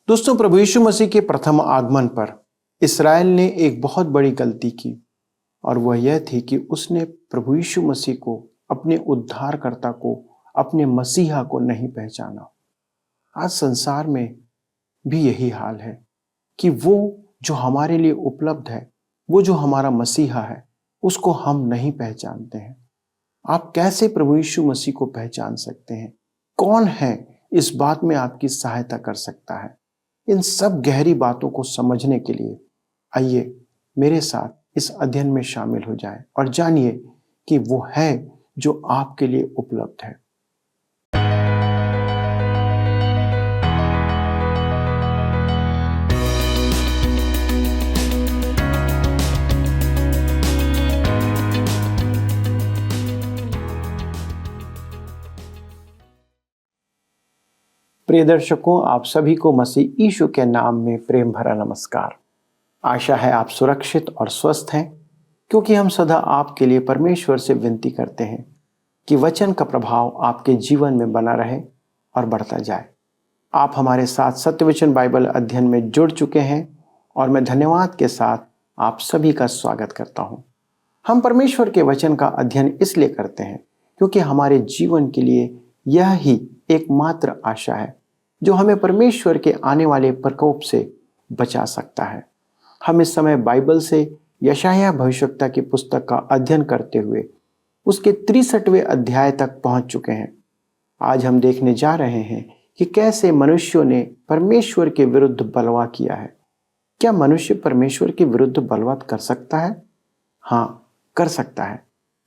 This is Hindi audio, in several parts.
दोस्तों, प्रभु यीशु मसीह के प्रथम आगमन पर इस्राएल ने एक बहुत बड़ी गलती की और वह यह थी कि उसने प्रभु यीशु मसीह को, अपने उद्धारकर्ता को, अपने मसीहा को नहीं पहचाना। आज संसार में भी यही हाल है कि वो जो हमारे लिए उपलब्ध है, वो जो हमारा मसीहा है, उसको हम नहीं पहचानते हैं। आप कैसे प्रभु यीशु मसीह को पहचान सकते हैं? कौन है इस बात में आपकी सहायता कर सकता है? इन सब गहरी बातों को समझने के लिए आइए मेरे साथ इस अध्ययन में शामिल हो जाएं और जानिए कि वो है जो आपके लिए उपलब्ध है। प्रिय दर्शकों, आप सभी को मसीह यीशु के नाम में प्रेम भरा नमस्कार। आशा है आप सुरक्षित और स्वस्थ हैं, क्योंकि हम सदा आपके लिए परमेश्वर से विनती करते हैं कि वचन का प्रभाव आपके जीवन में बना रहे और बढ़ता जाए। आप हमारे साथ सत्यवचन बाइबल अध्ययन में जुड़ चुके हैं और मैं धन्यवाद के साथ आप सभी का स्वागत करता हूं। हम परमेश्वर के वचन का अध्ययन इसलिए करते हैं क्योंकि हमारे जीवन के लिए यह ही एकमात्र आशा है जो हमें परमेश्वर के आने वाले प्रकोप से बचा सकता है। हम इस समय बाइबल से यशायाह भविष्यवक्ता की पुस्तक का अध्ययन करते हुए उसके 63वें अध्याय तक पहुंच चुके हैं। आज हम देखने जा रहे हैं कि कैसे मनुष्यों ने परमेश्वर के विरुद्ध बलवा किया है। क्या मनुष्य परमेश्वर के विरुद्ध बलवा कर सकता है? हाँ, कर सकता है।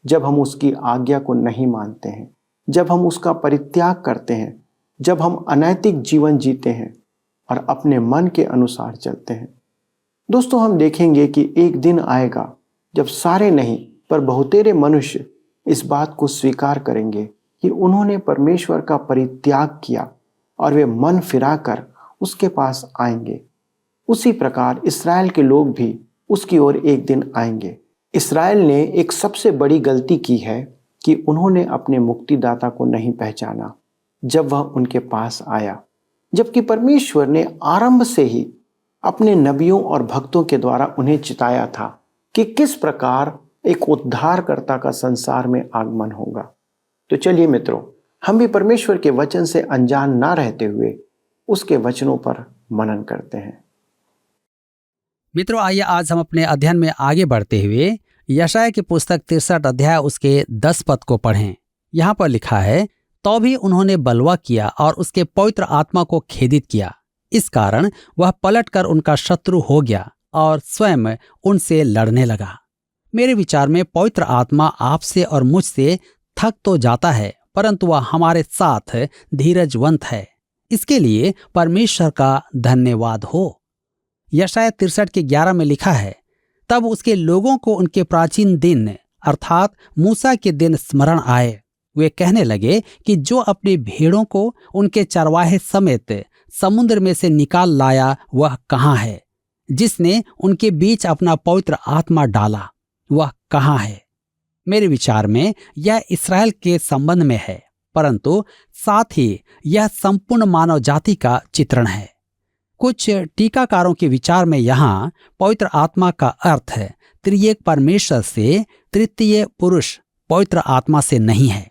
जब हम उसकी आज्ञा को नहीं मानते हैं, जब हम उसका परित्याग करते हैं, जब हम अनैतिक जीवन जीते हैं और अपने मन के अनुसार चलते हैं। दोस्तों, हम देखेंगे कि एक दिन आएगा जब सारे नहीं पर बहुतेरे मनुष्य इस बात को स्वीकार करेंगे कि उन्होंने परमेश्वर का परित्याग किया और वे मन फिराकर उसके पास आएंगे। उसी प्रकार इस्राएल के लोग भी उसकी ओर एक दिन आएंगे। इस्राएल ने एक सबसे बड़ी गलती की है कि उन्होंने अपने मुक्तिदाता को नहीं पहचाना जब वह उनके पास आया, जबकि परमेश्वर ने आरंभ से ही अपने नबियों और भक्तों के द्वारा उन्हें चिताया था कि किस प्रकार एक उद्धारकर्ता का संसार में आगमन होगा। तो चलिए मित्रों, हम भी परमेश्वर के वचन से अनजान ना रहते हुए उसके वचनों पर मनन करते हैं। मित्रों, आइए आज हम अपने अध्ययन में आगे बढ़ते हुए यशायाह की पुस्तक 63 अध्याय उसके 10 पद को पढ़ें। यहाँ पर लिखा है, तो भी उन्होंने बलवा किया और उसके पवित्र आत्मा को खेदित किया। इस कारण वह पलटकर उनका शत्रु हो गया और स्वयं उनसे लड़ने लगा। मेरे विचार में पवित्र आत्मा आपसे और मुझसे थक तो जाता है, परंतु वह हमारे साथ धीरजवंत है। इसके लिए परमेश्वर का धन्यवाद हो। यशायाह 63 के 11 में लिखा है, तब उसके लोगों को उनके प्राचीन दिन अर्थात मूसा के दिन स्मरण आए। वे कहने लगे कि जो अपनी भेड़ों को उनके चरवाहे समेत समुद्र में से निकाल लाया वह कहाँ है? जिसने उनके बीच अपना पवित्र आत्मा डाला वह कहाँ है? मेरे विचार में यह इस्राएल के संबंध में है, परंतु साथ ही यह संपूर्ण मानव जाति का चित्रण है। कुछ टीकाकारों के विचार में यहाँ पवित्र आत्मा का अर्थ है त्रिएक परमेश्वर से तृतीय पुरुष पवित्र आत्मा से नहीं है,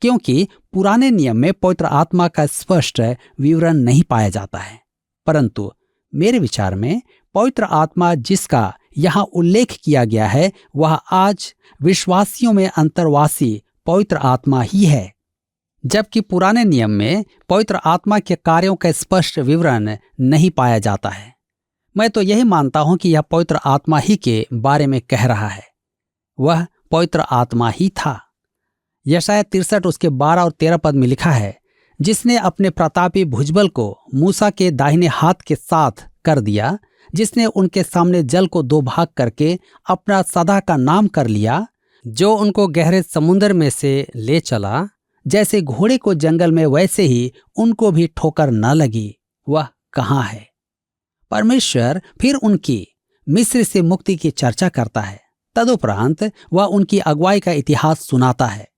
क्योंकि पुराने नियम में पवित्र आत्मा का स्पष्ट विवरण नहीं पाया जाता है। परंतु मेरे विचार में पवित्र आत्मा जिसका यहाँ उल्लेख किया गया है वह आज विश्वासियों में अंतर्वासी पवित्र आत्मा ही है, जबकि पुराने नियम में पवित्र आत्मा के कार्यों का स्पष्ट विवरण नहीं पाया जाता है। मैं तो यही मानता हूं कि यह पवित्र आत्मा ही के बारे में कह रहा है। वह पवित्र आत्मा ही था। यशायाह 63 उसके 12 और 13 पद में लिखा है, जिसने अपने प्रतापी भुजबल को मूसा के दाहिने हाथ के साथ कर दिया, जिसने उनके सामने जल को 2 भाग करके अपना सदा का नाम कर लिया, जो उनको गहरे समुद्र में से ले चला, जैसे घोड़े को जंगल में वैसे ही उनको भी ठोकर न लगी, वह कहाँ है? परमेश्वर फिर उनकी मिस्र से मुक्ति की चर्चा करता है। तदुपरांत वह उनकी अगुवाई का इतिहास सुनाता है।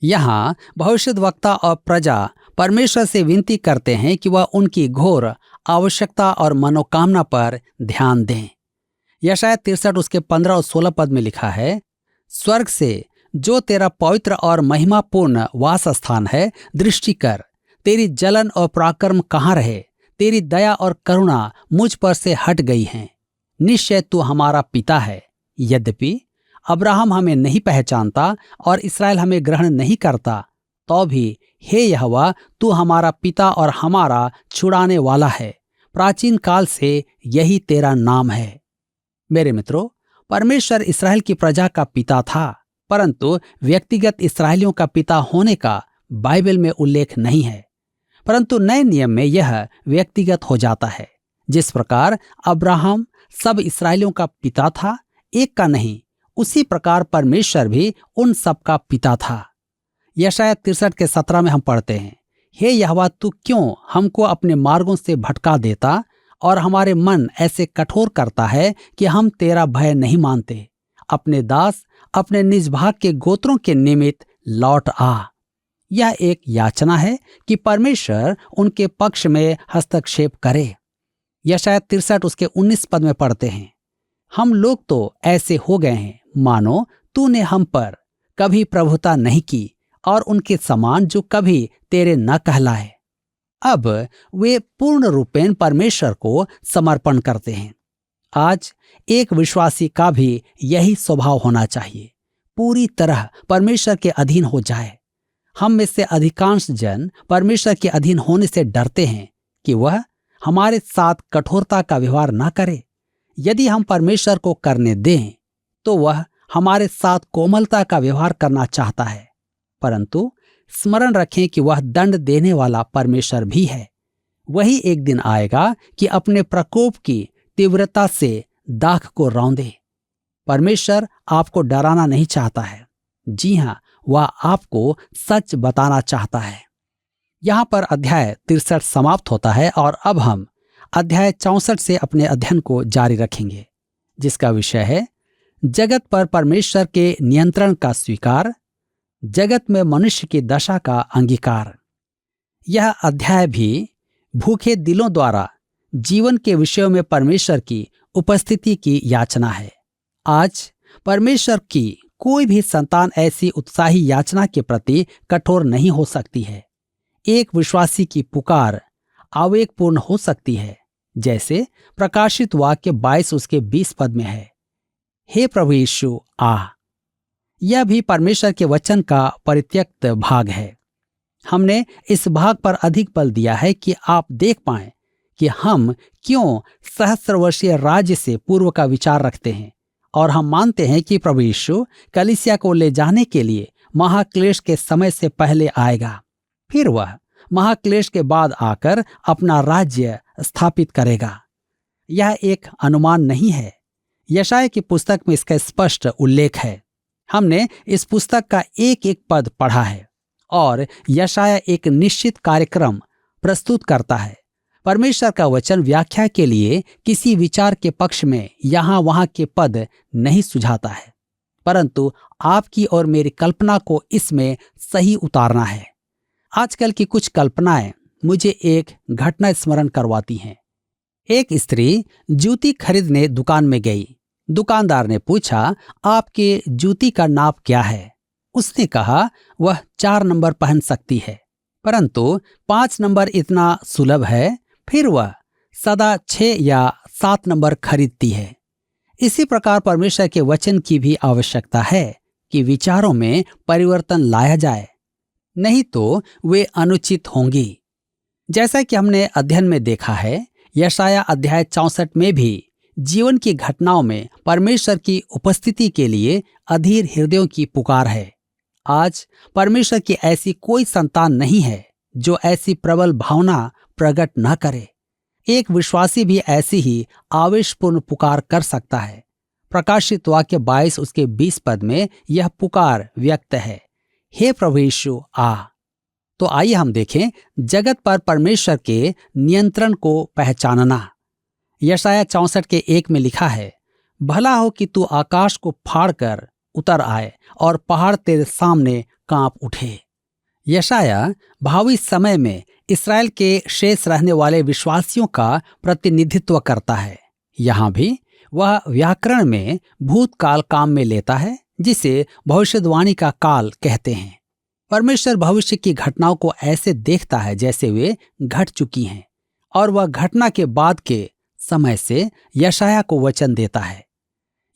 यहाँ भविष्यद्वक्ता और प्रजा परमेश्वर से विनती करते हैं कि वह उनकी घोर आवश्यकता और मनोकामना पर ध्यान दें। यशायाह 63 उसके 15 और 16 पद में लिखा है, स्वर्ग से जो तेरा पवित्र और महिमापूर्ण वास स्थान है, दृष्टि कर, तेरी जलन और पराक्रम कहाँ रहे? तेरी दया और करुणा मुझ पर से हट गई हैं। निश्चय तू हमारा पिता है। यद्यपि अब्राहम हमें नहीं पहचानता और इस्राएल हमें ग्रहण नहीं करता, तो भी हे यहोवा, तू हमारा पिता और हमारा छुड़ाने वाला है। प्राचीन काल से यही तेरा नाम है। मेरे मित्रों, परमेश्वर इस्राएल की प्रजा का पिता था, परंतु व्यक्तिगत इस्राएलियों का पिता होने का बाइबल में उल्लेख नहीं है। परंतु नए नियम में यह व्यक्तिगत हो जाता है। जिस प्रकार अब्राहम सब इस्राएलियों का पिता था, एक का नहीं, उसी प्रकार परमेश्वर भी उन सब का पिता था। यशायाह 63 के 17 में हम पढ़ते हैं, हे यहोवा, तू क्यों हमको अपने मार्गों से भटका देता और हमारे मन ऐसे कठोर करता है कि हम तेरा भय नहीं मानते। अपने दास अपने निज भाग के गोत्रों के निमित्त लौट आ। यह एक याचना है कि परमेश्वर उनके पक्ष में हस्तक्षेप करे। यशायाह 63 उसके 19 पद में पढ़ते हैं, हम लोग तो ऐसे हो गए हैं मानो तूने हम पर कभी प्रभुता नहीं की और उनके समान जो कभी तेरे न कहलाए। अब वे पूर्ण रूपेण परमेश्वर को समर्पण करते हैं। आज एक विश्वासी का भी यही स्वभाव होना चाहिए, पूरी तरह परमेश्वर के अधीन हो जाए। हम में से अधिकांश जन परमेश्वर के अधीन होने से डरते हैं कि वह हमारे साथ कठोरता का व्यवहार न करे। यदि हम परमेश्वर को करने दें तो वह हमारे साथ कोमलता का व्यवहार करना चाहता है, परंतु स्मरण रखें कि वह दंड देने वाला परमेश्वर भी है। वही एक दिन आएगा कि अपने प्रकोप की तीव्रता से दाख को रौंदे। परमेश्वर आपको डराना नहीं चाहता है। जी हाँ, वह आपको सच बताना चाहता है। यहाँ पर अध्याय 63 समाप्त होता है और अब हम अध्याय 64 से अपने अध्ययन को जारी रखेंगे, जिसका विषय है जगत पर परमेश्वर के नियंत्रण का स्वीकार, जगत में मनुष्य की दशा का अंगीकार। यह अध्याय भी भूखे दिलों द्वारा जीवन के विषयों में परमेश्वर की उपस्थिति की याचना है। आज परमेश्वर की कोई भी संतान ऐसी उत्साही याचना के प्रति कठोर नहीं हो सकती है। एक विश्वासी की पुकार आवेगपूर्ण हो सकती है, जैसे प्रकाशित वाक्य 22 उसके 20 पद में है, हे प्रभु यीशु आ। यह भी परमेश्वर के वचन का परित्यक्त भाग है। हमने इस भाग पर अधिक बल दिया है कि आप देख पाएं कि हम क्यों सहस्र वर्षीय राज्य से पूर्व का विचार रखते हैं, और हम मानते हैं कि प्रभु यीशु कलीसिया को ले जाने के लिए महाक्लेश के समय से पहले आएगा। फिर वह महाक्लेश के बाद आकर अपना राज्य स्थापित करेगा। यह एक अनुमान नहीं है। यशायाह की पुस्तक में इसका स्पष्ट उल्लेख है। हमने इस पुस्तक का एक एक पद पढ़ा है और यशायाह एक निश्चित कार्यक्रम प्रस्तुत करता है। परमेश्वर का वचन व्याख्या के लिए किसी विचार के पक्ष में यहाँ वहाँ के पद नहीं सुझाता है, परंतु आपकी और मेरी कल्पना को इसमें सही उतारना है। आजकल की कुछ कल्पनाएं मुझे एक घटना स्मरण करवाती हैं। एक स्त्री जूती खरीदने दुकान में गई। दुकानदार ने पूछा, आपके जूती का नाप क्या है? उसने कहा वह 4 नंबर पहन सकती है, परंतु 5 नंबर इतना सुलभ है। फिर वह सदा 6 या 7 नंबर खरीदती है। इसी प्रकार परमेश्वर के वचन की भी आवश्यकता है कि विचारों में परिवर्तन लाया जाए, नहीं तो वे अनुचित होंगी। जैसा कि हमने अध्ययन में देखा है, यशायाह अध्याय 64 में भी जीवन की घटनाओं में परमेश्वर की उपस्थिति के लिए अधीर हृदयों की पुकार है। आज परमेश्वर की ऐसी कोई संतान नहीं है जो ऐसी प्रबल भावना प्रकट न करे। एक विश्वासी भी ऐसी ही आवेशपूर्ण पुकार कर सकता है। प्रकाशित वाक्य 22 उसके 20 पद में यह पुकार व्यक्त है, हे प्रभु यीशु आ। तो आइए हम देखें जगत पर परमेश्वर के नियंत्रण को पहचानना। यशायाह 64 के 1 में लिखा है, भला हो कि तू आकाश को फाड़ कर उतर आए और पहाड़ तेरे सामने कांप उठे। यशाया भावी समय में इस्राएल के शेष रहने वाले विश्वासियों का प्रतिनिधित्व करता है। यहाँ भी वह व्याकरण में भूतकाल काम में लेता है, जिसे भविष्यवाणी का काल कहते हैं। परमेश्वर भविष्य की घटनाओं को ऐसे देखता है जैसे वे घट चुकी हैं, और वह घटना के बाद के समय से यशाया को वचन देता है।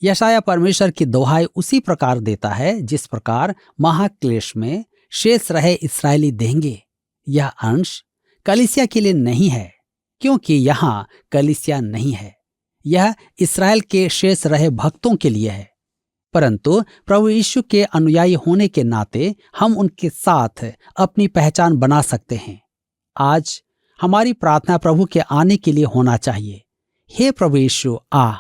यशाया परमेश्वर की दोहाई उसी प्रकार देता है जिस प्रकार महाक्लेश में शेष रहे इस्राएली देंगे। यह अंश कलीसिया के लिए नहीं है, क्योंकि यहाँ कलीसिया नहीं है। यह इस्राएल के शेष रहे भक्तों के लिए है, परंतु प्रभु यीशु के अनुयायी होने के नाते हम उनके साथ अपनी पहचान बना सकते हैं। आज हमारी प्रार्थना प्रभु के आने के लिए होना चाहिए, हे प्रभु यीशु आ।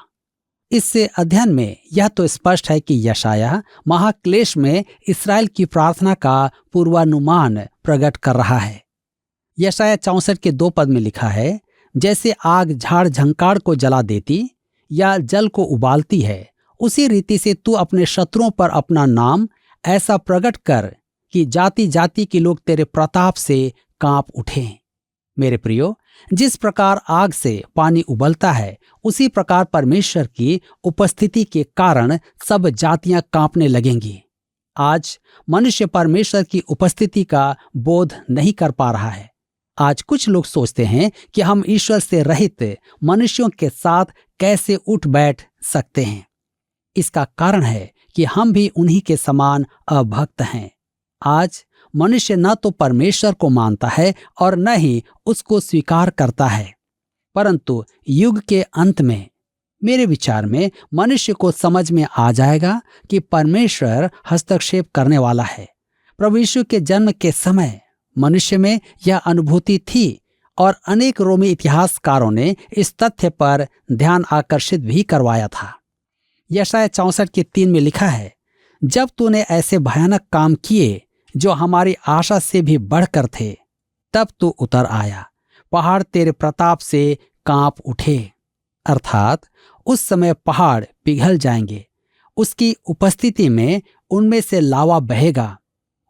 इससे अध्ययन में यह तो स्पष्ट है कि यशाया महाक्लेश में इस्राएल की प्रार्थना का पूर्वानुमान प्रकट कर रहा है। यशाया 64 के 2 पद में लिखा है, जैसे आग झाड़ झंकार को जला देती या जल को उबालती है, उसी रीति से तू अपने शत्रुओं पर अपना नाम ऐसा प्रकट कर कि जाति जाति के लोग तेरे प्रताप से कांप उठें। मेरे प्रियो, जिस प्रकार आग से पानी उबलता है, उसी प्रकार परमेश्वर की उपस्थिति के कारण सब जातियां कांपने लगेंगी। आज मनुष्य परमेश्वर की उपस्थिति का बोध नहीं कर पा रहा है। आज कुछ लोग सोचते हैं कि हम ईश्वर से रहित मनुष्यों के साथ कैसे उठ बैठ सकते हैं। इसका कारण है कि हम भी उन्हीं के समान अभक्त हैं। आज मनुष्य न तो परमेश्वर को मानता है और न ही उसको स्वीकार करता है, परंतु युग के अंत में मेरे विचार में मनुष्य को समझ में आ जाएगा कि परमेश्वर हस्तक्षेप करने वाला है। प्रभु यीशु के जन्म के समय मनुष्य में यह अनुभूति थी और अनेक रोमी इतिहासकारों ने इस तथ्य पर ध्यान आकर्षित भी करवाया था। यशाया 64 के 3 में लिखा है, जब तूने ऐसे भयानक काम किए जो हमारी आशा से भी बढ़कर थे, तब तू उतर आया, पहाड़ तेरे प्रताप से कांप उठे। अर्थात उस समय पहाड़ पिघल जाएंगे, उसकी उपस्थिति में उनमें से लावा बहेगा।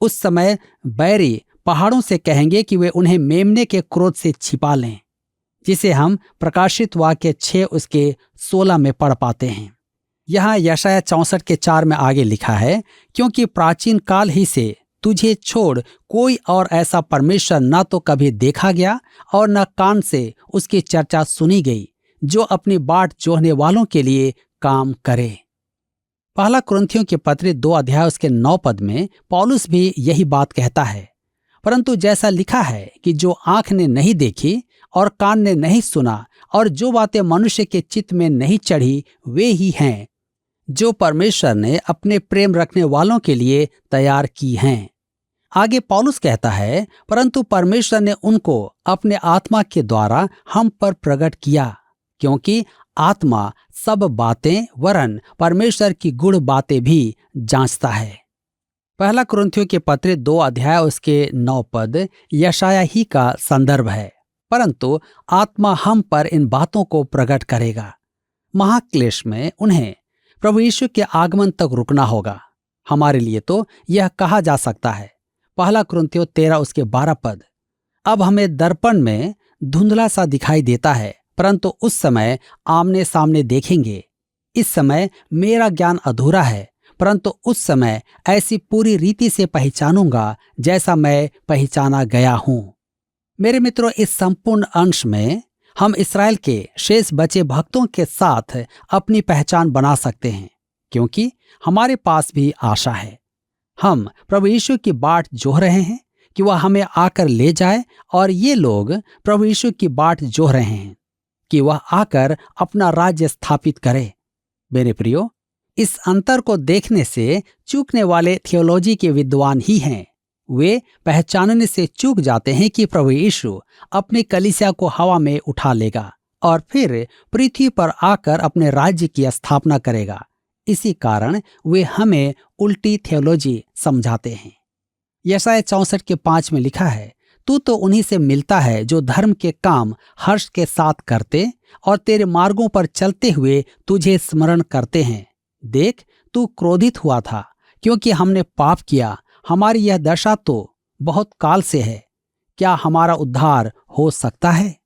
उस समय बैरी पहाड़ों से कहेंगे कि वे उन्हें मेमने के क्रोध से छिपा लें, जिसे हम प्रकाशित वाक्य 6 उसके 16 में पढ़ पाते हैं। यहाँ यशाया 64 के 4 में आगे लिखा है, क्योंकि प्राचीन काल ही से तुझे छोड़ कोई और ऐसा परमेश्वर न तो कभी देखा गया और न कान से उसकी चर्चा सुनी गई, जो अपनी बाट जोहने वालों के लिए काम करे। पहला कुरिन्थियों के पत्र 2 अध्याय उसके 9 पद में पौलुस भी यही बात कहता है, परंतु जैसा लिखा है कि जो आंख ने नहीं देखी और कान ने नहीं सुना और जो बातें मनुष्य के चित्त में नहीं चढ़ी, वे ही हैं जो परमेश्वर ने अपने प्रेम रखने वालों के लिए तैयार की हैं। आगे पौलुस कहता है, परंतु परमेश्वर ने उनको अपने आत्मा के द्वारा हम पर प्रकट किया, क्योंकि आत्मा सब बातें वरन परमेश्वर की गूढ़ बातें भी जांचता है। पहला कुरिन्थियों के पत्र 2 अध्याय उसके 9 पद यशाया ही का संदर्भ है, परंतु आत्मा हम पर इन बातों को प्रकट करेगा। महाक्लेश में उन्हें प्रभु यीशु के आगमन तक रुकना होगा। हमारे लिए तो यह कहा जा सकता है, पहला कुरिन्थियों 13 उसके 12 पद, अब हमें दर्पण में धुंधला सा दिखाई देता है, परंतु उस समय आमने सामने देखेंगे। इस समय मेरा ज्ञान अधूरा है, परंतु उस समय ऐसी पूरी रीति से पहचानूंगा जैसा मैं पहचाना गया हूं। मेरे मित्रों, इस संपूर्ण अंश में हम इस्राएल के शेष बचे भक्तों के साथ अपनी पहचान बना सकते हैं, क्योंकि हमारे पास भी आशा है। हम प्रभु यीशु की बाट जोह रहे हैं कि वह हमें आकर ले जाए, और ये लोग प्रभु यीशु की बाट जोह रहे हैं कि वह आकर अपना राज्य स्थापित करे। मेरे प्रियो, इस अंतर को देखने से चूकने वाले थियोलॉजी के विद्वान ही हैं। वे पहचानने से चूक जाते हैं कि प्रभु यीशु अपनी कलीसिया को हवा में उठा लेगा और फिर पृथ्वी पर आकर अपने राज्य की स्थापना करेगा। इसी कारण वे हमें उल्टी थियोलॉजी समझाते हैं। यशाया 64 के 5 में लिखा है, तू तो उन्हीं से मिलता है जो धर्म के काम हर्ष के साथ करते और तेरे मार्गों पर चलते हुए तुझे स्मरण करते हैं। देख, तू क्रोधित हुआ था क्योंकि हमने पाप किया, हमारी यह दशा तो बहुत काल से है, क्या हमारा उद्धार हो सकता है?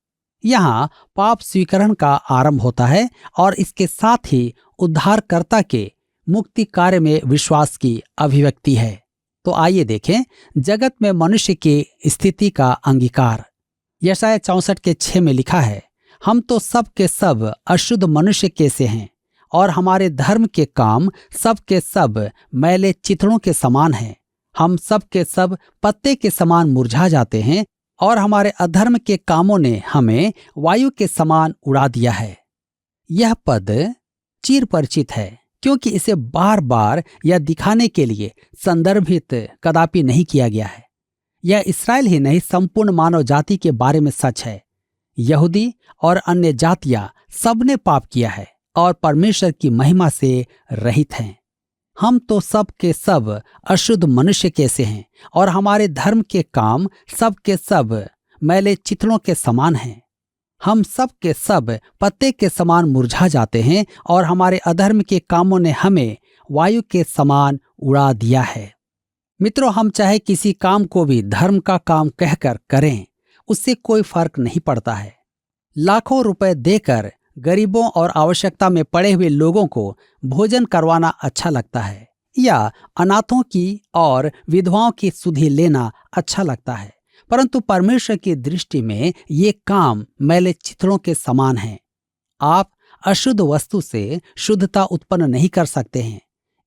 यहाँ पाप स्वीकरण का आरंभ होता है और इसके साथ ही उद्धारकर्ता के मुक्ति कार्य में विश्वास की अभिव्यक्ति है। तो आइए देखें जगत में मनुष्य की स्थिति का अंगीकार। यशायाह 64:6 में लिखा है, हम तो सब के सब अशुद्ध मनुष्य के से हैं और हमारे धर्म के काम सब के सब मैले चिथड़ों के समान हैं। हम सब के सब पत्ते के समान मुरझा जाते हैं और हमारे अधर्म के कामों ने हमें वायु के समान उड़ा दिया है। यह पद चिर परिचित है, क्योंकि इसे बार बार यह दिखाने के लिए संदर्भित कदापि नहीं किया गया है। यह इस्राएल ही नहीं, संपूर्ण मानव जाति के बारे में सच है। यहूदी और अन्य जातियां सबने पाप किया है और परमेश्वर की महिमा से रहित हैं। हम तो सब के सब अशुद्ध मनुष्य के से हैं और हमारे धर्म के काम सब के सब मैले चिथड़ों के समान हैं। हम सब के सब पत्ते के समान मुरझा जाते हैं और हमारे अधर्म के कामों ने हमें वायु के समान उड़ा दिया है। मित्रों, हम चाहे किसी काम को भी धर्म का काम कहकर करें, उससे कोई फर्क नहीं पड़ता है। लाखों रुपए देकर गरीबों और आवश्यकता में पड़े हुए लोगों को भोजन करवाना अच्छा लगता है, या अनाथों की और विधवाओं की सुधि लेना अच्छा लगता है, परंतु परमेश्वर की दृष्टि में ये काम मैले चिथड़ों के समान हैं। आप अशुद्ध वस्तु से शुद्धता उत्पन्न नहीं कर सकते हैं।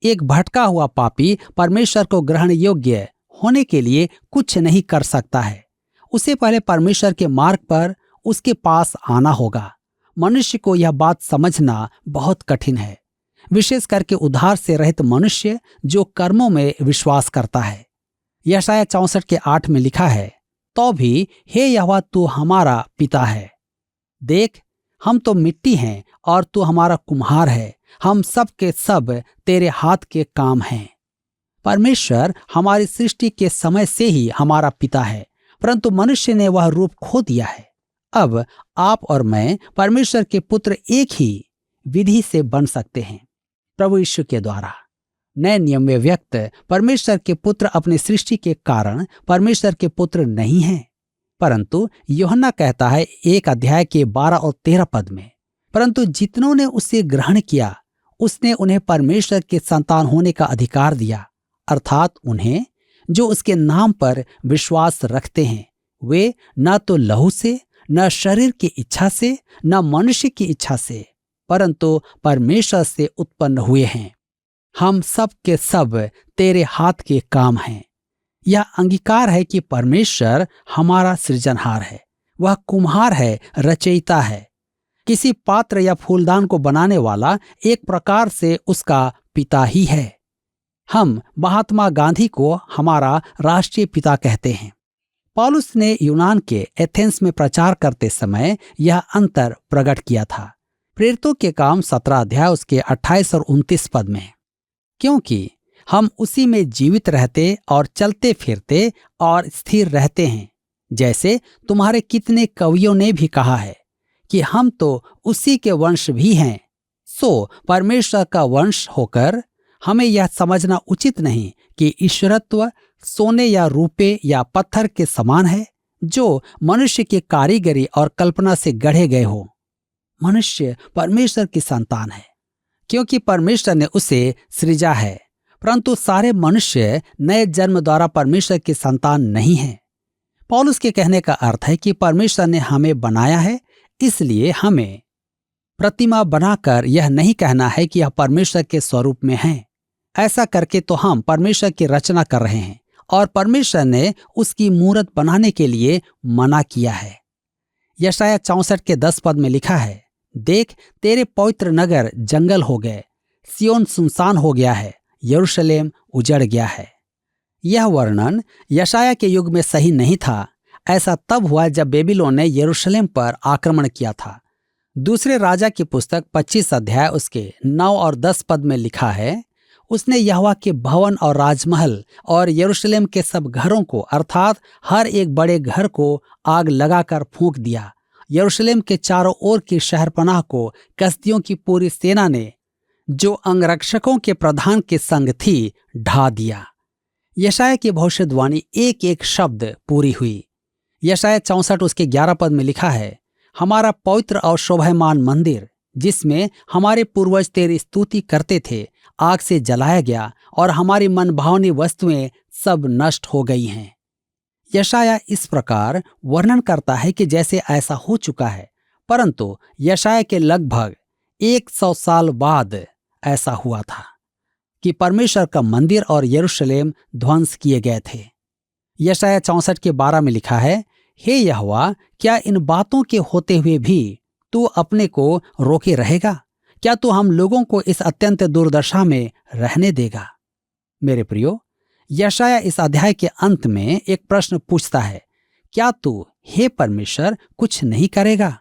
एक भटका हुआ पापी परमेश्वर को ग्रहण योग्य होने के लिए कुछ नहीं कर सकता है। उसे पहले परमेश्वर के मार्ग पर उसके पास आना होगा। मनुष्य को यह बात समझना बहुत कठिन है, विशेष करके उद्धार से रहित मनुष्य जो कर्मों में विश्वास करता है। यशायाह 64:8 में लिखा है, तो भी हे यहोवा तू हमारा पिता है। देख, हम तो मिट्टी हैं और तू हमारा कुम्हार है, हम सब के सब तेरे हाथ के काम हैं। परमेश्वर हमारी सृष्टि के समय से ही हमारा पिता है, परंतु मनुष्य ने वह रूप खो दिया है। अब आप और मैं परमेश्वर के पुत्र एक ही विधि से बन सकते हैं, प्रभु यीशु के द्वारा। नए नियम में व्यक्त परमेश्वर के पुत्र अपनी सृष्टि के कारण परमेश्वर के पुत्र नहीं हैं, परंतु यूहन्ना कहता है 1 अध्याय के 12 और 13 पद में, परंतु जितनों ने उसे ग्रहण किया उसने उन्हें परमेश्वर के संतान होने का अधिकार दिया, अर्थात उन्हें जो उसके नाम पर विश्वास रखते हैं। वे न तो लहू से, न शरीर की इच्छा से, न मनुष्य की इच्छा से, परंतु परमेश्वर से उत्पन्न हुए हैं। हम सब के सब तेरे हाथ के काम हैं। यह अंगीकार है कि परमेश्वर हमारा सृजनहार है, वह कुम्हार है, रचयिता है। किसी पात्र या फूलदान को बनाने वाला एक प्रकार से उसका पिता ही है। हम महात्मा गांधी को हमारा राष्ट्रीय पिता कहते हैं। पौलुस ने यूनान के एथेंस में प्रचार करते समय यह अंतर प्रकट किया था। प्रेरितों के काम 17 अध्याय उसके 28 और 29 पद में, क्योंकि हम उसी में जीवित रहते और चलते फिरते और स्थिर रहते हैं, जैसे तुम्हारे कितने कवियों ने भी कहा है कि हम तो उसी के वंश भी हैं। सो परमेश्वर का वंश होकर हमें यह समझना उचित नहीं कि ईश्वरत्व सोने या रूपे या पत्थर के समान है, जो मनुष्य की कारीगरी और कल्पना से गढ़े गए हो। मनुष्य परमेश्वर की संतान है, क्योंकि परमेश्वर ने उसे सृजा है, परंतु सारे मनुष्य नए जन्म द्वारा परमेश्वर की संतान नहीं हैं। पौलुस के कहने का अर्थ है कि परमेश्वर ने हमें बनाया है, इसलिए हमें प्रतिमा बनाकर यह नहीं कहना है कि यह परमेश्वर के स्वरूप में है। ऐसा करके तो हम परमेश्वर की रचना कर रहे हैं और परमेश्वर ने उसकी मूरत बनाने के लिए मना किया है। यशायाह 64:10 पद में लिखा है, देख तेरे पवित्र नगर जंगल हो गए, सियोन सुनसान हो गया है, यरूशलेम उजड़ गया है। यह वर्णन यशायाह के युग में सही नहीं था। ऐसा तब हुआ जब बेबीलोन ने यरूशलेम पर आक्रमण किया था। दूसरे राजा की पुस्तक 25 अध्याय उसके 9 और 10 पद में लिखा है, उसने यहोवा के भवन और राजमहल और यरूशलेम के सब घरों को, अर्थात हर एक बड़े घर को आग लगाकर फूंक दिया। यरूशलेम के चारों ओर की शहरपनाह को कसदियों की पूरी सेना ने, जो अंगरक्षकों के प्रधान के संग थी, ढा दिया। यशायाह की भविष्यवाणी एक एक शब्द पूरी हुई। यशायाह 64 उसके 11 पद में लिखा है, हमारा पवित्र और शोभायमान मंदिर जिसमें हमारे पूर्वज तेरी स्तुति करते थे आग से जलाया गया और हमारी मनभावनी वस्तुएं सब नष्ट हो गई हैं। यशायाह इस प्रकार वर्णन करता है कि जैसे ऐसा हो चुका है, परंतु यशायाह के लगभग 100 साल बाद ऐसा हुआ था कि परमेश्वर का मंदिर और यरूशलेम ध्वंस किए गए थे। यशायाह 64 के 12 में लिखा है, हे यहोवा, क्या इन बातों के होते हुए भी तू अपने को रोके रहेगा? क्या तू हम लोगों को इस अत्यंत दुर्दशा में रहने देगा? मेरे प्रियो, यशायाह इस अध्याय के अंत में एक प्रश्न पूछता है, क्या तू हे परमेश्वर कुछ नहीं करेगा?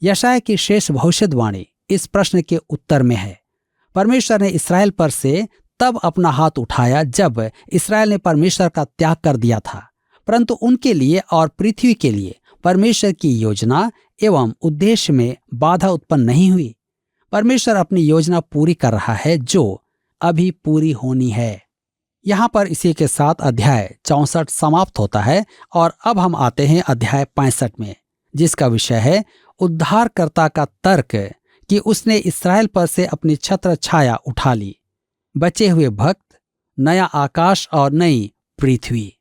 यशायाह की शेष भविष्यवाणी इस प्रश्न के उत्तर में है। परमेश्वर ने इस्राएल पर से तब अपना हाथ उठाया जब इस्राएल ने परमेश्वर का त्याग कर दिया था, परंतु उनके लिए और पृथ्वी के लिए परमेश्वर की योजना एवं उद्देश्य में बाधा उत्पन्न नहीं हुई। परमेश्वर अपनी योजना पूरी कर रहा है जो अभी पूरी होनी है। यहाँ पर इसी के साथ अध्याय 64 समाप्त होता है और अब हम आते हैं अध्याय 65 में, जिसका विषय है उद्धारकर्ता का तर्क कि उसने इस्राएल पर से अपनी छत्र छाया उठा ली, बचे हुए भक्त, नया आकाश और नई पृथ्वी।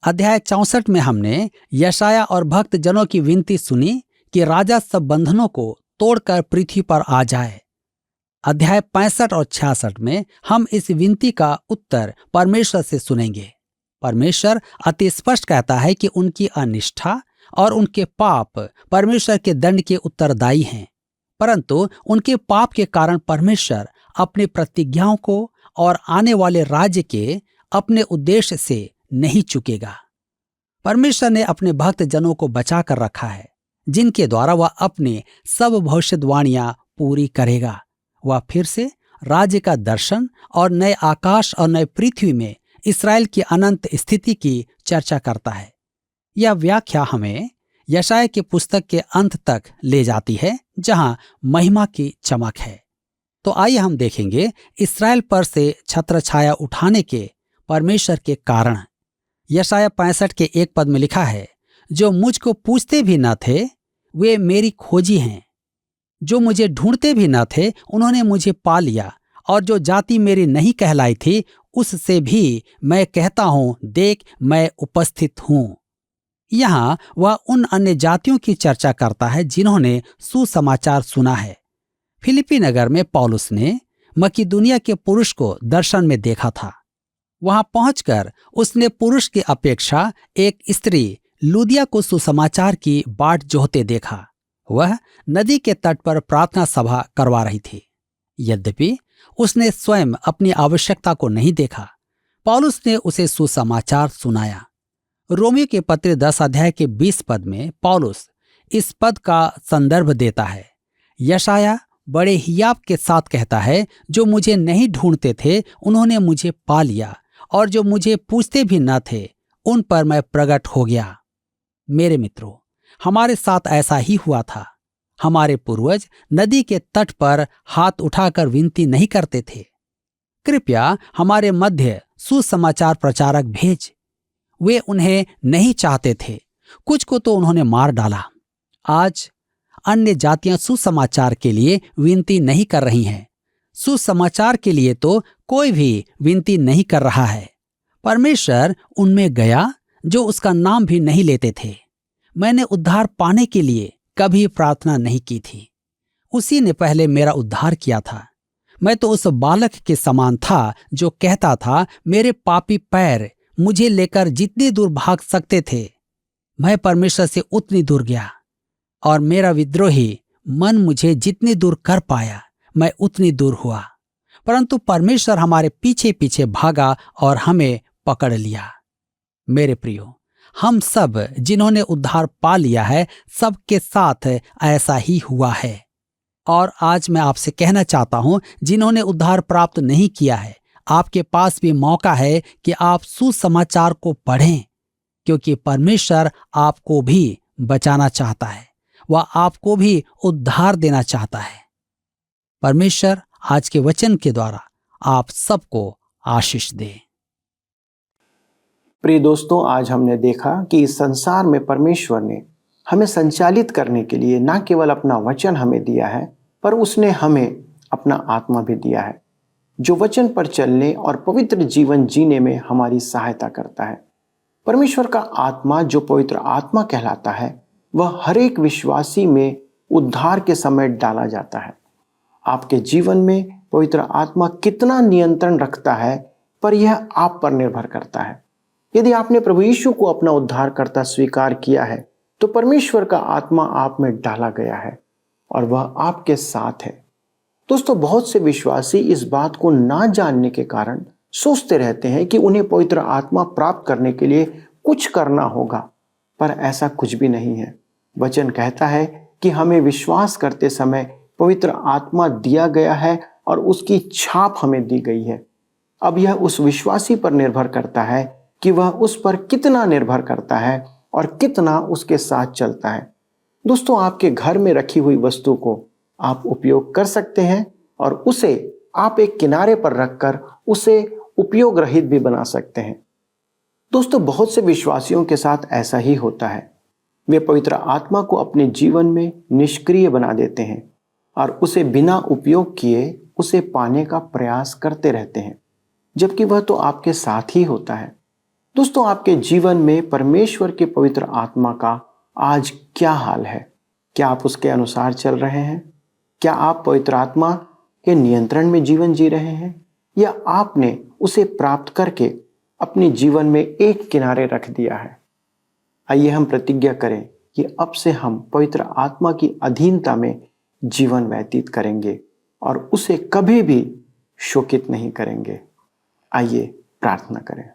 अध्याय 64 में हमने यशायाह और भक्त जनों की विनती सुनी कि राजा सब बंधनों को तोड़कर पृथ्वी पर आ जाए। अध्याय 65 और 66 में हम इस विनती का उत्तर परमेश्वर से सुनेंगे। परमेश्वर अति स्पष्ट कहता है कि उनकी अनिष्ठा और उनके पाप परमेश्वर के दंड के उत्तरदायी हैं, परंतु उनके पाप के कारण परमेश्वर अपनी प्रतिज्ञाओं को और आने वाले राज्य के अपने उद्देश्य से नहीं चुकेगा। परमेश्वर ने अपने भक्त जनों को बचा कर रखा है, जिनके द्वारा वह अपने सब भविष्यवाणियां पूरी करेगा। वह फिर से राज्य का दर्शन और नए आकाश और नए पृथ्वी में इस्राएल की अनंत स्थिति की चर्चा करता है। यह व्याख्या हमें यशायाह की पुस्तक के अंत तक ले जाती है, जहां महिमा की चमक है। तो आइए हम देखेंगे इस्राएल पर से छत्र छाया उठाने के परमेश्वर के कारण। यशायाह 65 के 1 पद में लिखा है, जो मुझको पूछते भी न थे वे मेरी खोजी हैं, जो मुझे ढूंढते भी न थे उन्होंने मुझे पा लिया, और जो जाति मेरी नहीं कहलाई थी उससे भी मैं कहता हूं, देख मैं उपस्थित हूं। यहां वह उन अन्य जातियों की चर्चा करता है जिन्होंने सुसमाचार सुना है। फिलिपी नगर में पौलुस ने मकिदुनिया के पुरुष को दर्शन में देखा था। वहां पहुंचकर उसने पुरुष की अपेक्षा एक स्त्री लूदिया को सुसमाचार की बाट जोहते देखा। वह नदी के तट पर प्रार्थना सभा करवा रही थी। यद्यपि उसने स्वयं अपनी आवश्यकता को नहीं देखा, पौलुस ने उसे सुसमाचार सुनाया। रोमियो के पत्र 10 अध्याय के 20 पद में पौलुस इस पद का संदर्भ देता है। यशायाह बड़े हियाव के साथ कहता है, जो मुझे नहीं ढूंढते थे उन्होंने मुझे पा लिया, और जो मुझे पूछते भी न थे उन पर मैं प्रकट हो गया। मेरे मित्रों, हमारे साथ ऐसा ही हुआ था। हमारे पूर्वज नदी के तट पर हाथ उठाकर विनती नहीं करते थे, कृपया हमारे मध्य सुसमाचार प्रचारक भेज। वे उन्हें नहीं चाहते थे, कुछ को तो उन्होंने मार डाला। आज अन्य जातियां सुसमाचार के लिए विनती नहीं कर रही हैं। सुसमाचार के लिए तो कोई भी विनती नहीं कर रहा है। परमेश्वर उनमें गया जो उसका नाम भी नहीं लेते थे। मैंने उद्धार पाने के लिए कभी प्रार्थना नहीं की थी, उसी ने पहले मेरा उद्धार किया था। मैं तो उस बालक के समान था जो कहता था, मेरे पापी पैर मुझे लेकर जितनी दूर भाग सकते थे मैं परमेश्वर से उतनी दूर गया, और मेरा विद्रोही मन मुझे जितनी दूर कर पाया मैं उतनी दूर हुआ। परंतु परमेश्वर हमारे पीछे पीछे भागा और हमें पकड़ लिया। मेरे प्रियो, हम सब जिन्होंने उद्धार पा लिया है, सबके साथ ऐसा ही हुआ है। और आज मैं आपसे कहना चाहता हूं, जिन्होंने उद्धार प्राप्त नहीं किया है, आपके पास भी मौका है कि आप सुसमाचार को पढ़ें, क्योंकि परमेश्वर आपको भी बचाना चाहता है। वह आपको भी उद्धार देना चाहता है। परमेश्वर आज के वचन के द्वारा आप सबको आशीष दे। प्रिय दोस्तों, आज हमने देखा कि इस संसार में परमेश्वर ने हमें संचालित करने के लिए न केवल अपना वचन हमें दिया है, पर उसने हमें अपना आत्मा भी दिया है, जो वचन पर चलने और पवित्र जीवन जीने में हमारी सहायता करता है। परमेश्वर का आत्मा, जो पवित्र आत्मा कहलाता है, वह हर एक विश्वासी में उद्धार के समय डाला जाता है। आपके जीवन में पवित्र आत्मा कितना नियंत्रण रखता है, पर यह आप पर निर्भर करता है। यदि आपने प्रभु यीशु को अपना उद्धारकर्ता स्वीकार किया है, तो परमेश्वर का आत्मा आप में डाला गया है और वह आपके साथ है। दोस्तों, बहुत से विश्वासी इस बात को ना जानने के कारण सोचते रहते हैं कि उन्हें पवित्र आत्मा प्राप्त करने के लिए कुछ करना होगा, पर ऐसा कुछ भी नहीं है। वचन कहता है कि हमें विश्वास करते समय पवित्र आत्मा दिया गया है और उसकी छाप हमें दी गई है। अब यह उस विश्वासी पर निर्भर करता है कि वह उस पर कितना निर्भर करता है और कितना उसके साथ चलता है। दोस्तों, आपके घर में रखी हुई वस्तु को आप उपयोग कर सकते हैं और उसे आप एक किनारे पर रखकर उसे उपयोग रहित भी बना सकते हैं। दोस्तों, बहुत से विश्वासियों के साथ ऐसा ही होता है। वे पवित्र आत्मा को अपने जीवन में निष्क्रिय बना देते हैं और उसे बिना उपयोग किए उसे पाने का प्रयास करते रहते हैं, जबकि वह तो आपके साथ ही होता है। दोस्तों, आपके जीवन में परमेश्वर के पवित्र आत्मा का आज क्या हाल है? क्या आप उसके अनुसार चल रहे हैं? क्या आप पवित्र आत्मा के नियंत्रण में जीवन जी रहे हैं, या आपने उसे प्राप्त करके अपने जीवन में एक किनारे रख दिया है? आइए हम प्रतिज्ञा करें कि अब से हम पवित्र आत्मा की अधीनता में जीवन व्यतीत करेंगे और उसे कभी भी शोकित नहीं करेंगे। आइए प्रार्थना करें।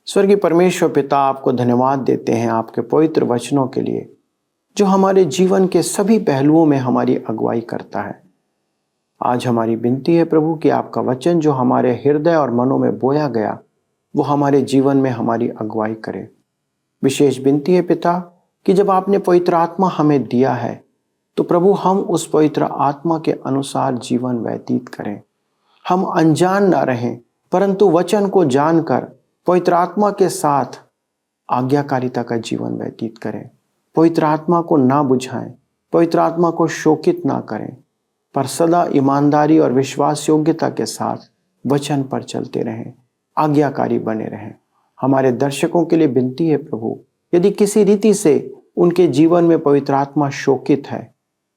स्वर्गीय परमेश्वर पिता, आपको धन्यवाद देते हैं आपके पवित्र वचनों के लिए, जो हमारे जीवन के सभी पहलुओं में हमारी अगुवाई करता है। आज हमारी विनती है प्रभु कि आपका वचन जो हमारे हृदय और मनों में बोया गया, वो हमारे जीवन में हमारी अगुवाई करे। विशेष विनती है पिता कि जब आपने पवित्र आत्मा हमें दिया है, तो प्रभु हम उस पवित्र आत्मा के अनुसार जीवन व्यतीत करें। हम अनजान ना रहें, परंतु वचन को जानकर पवित्र आत्मा के साथ आज्ञाकारिता का जीवन व्यतीत करें। पवित्र आत्मा को ना बुझाएं, पवित्र आत्मा को शोकित ना करें, पर सदा ईमानदारी और विश्वास योग्यता के साथ वचन पर चलते रहें, आज्ञाकारी बने रहें। हमारे दर्शकों के लिए विनती है प्रभु, यदि किसी रीति से उनके जीवन में पवित्र आत्मा शोकित है,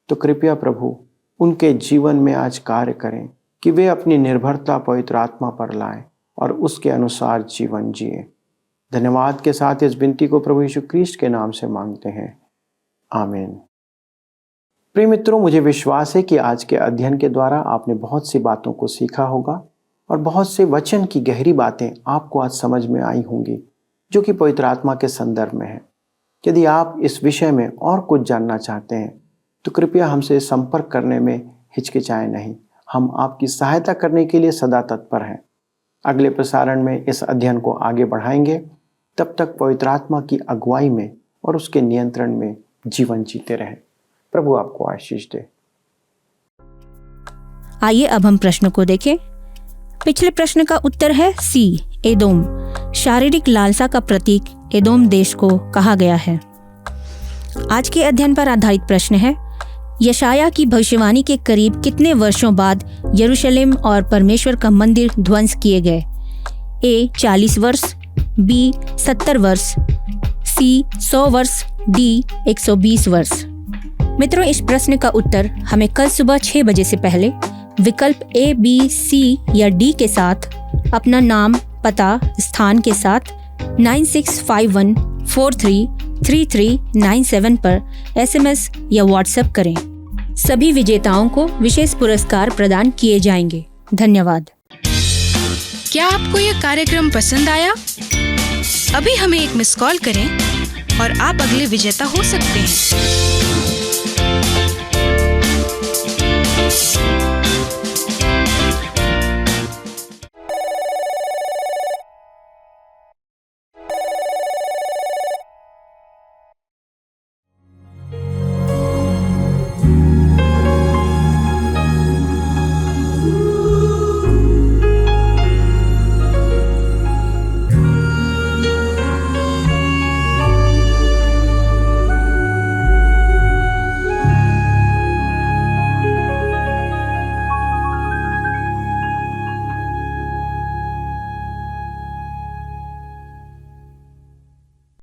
तो कृपया प्रभु उनके जीवन में आज कार्य करें कि वे अपनी निर्भरता पवित्र आत्मा पर लाएं और उसके अनुसार जीवन जिए। धन्यवाद के साथ इस विनती को प्रभु यीशु क्रिस्ट के नाम से मांगते हैं, आमीन। प्रिय मित्रों, मुझे विश्वास है कि आज के अध्ययन के द्वारा आपने बहुत सी बातों को सीखा होगा और बहुत से वचन की गहरी बातें आपको आज समझ में आई होंगी, जो कि पवित्र आत्मा के संदर्भ में है। यदि आप इस विषय में और कुछ जानना चाहते हैं, तो कृपया हमसे संपर्क करने में हिचकिचाएं नहीं। हम आपकी सहायता करने के लिए सदा तत्पर हैं। अगले प्रसारण में इस अध्ययन को आगे बढ़ाएंगे। तब तक पवित्र आत्मा की अगुवाई में और उसके नियंत्रण में जीवन जीते रहें। प्रभु आपको आशीष दे। आइए अब हम प्रश्न को देखें। पिछले प्रश्न का उत्तर है सी, एदोम। शारीरिक लालसा का प्रतीक एदोम देश को कहा गया है। आज के अध्ययन पर आधारित प्रश्न है, यशाया की भविष्यवाणी के करीब कितने वर्षों बाद यरूशलेम और परमेश्वर का मंदिर ध्वंस किए गए? ए 40 वर्ष, बी 70 वर्ष, सी 100 वर्ष, डी 120 वर्ष। मित्रों, इस प्रश्न का उत्तर हमें कल सुबह 6 बजे से पहले विकल्प ए, बी, सी या डी के साथ अपना नाम, पता, स्थान के साथ 9651433397 पर SMS या WhatsApp करें। सभी विजेताओं को विशेष पुरस्कार प्रदान किए जाएंगे। धन्यवाद। क्या आपको यह कार्यक्रम पसंद आया? अभी हमें एक मिस कॉल करें और आप अगले विजेता हो सकते हैं।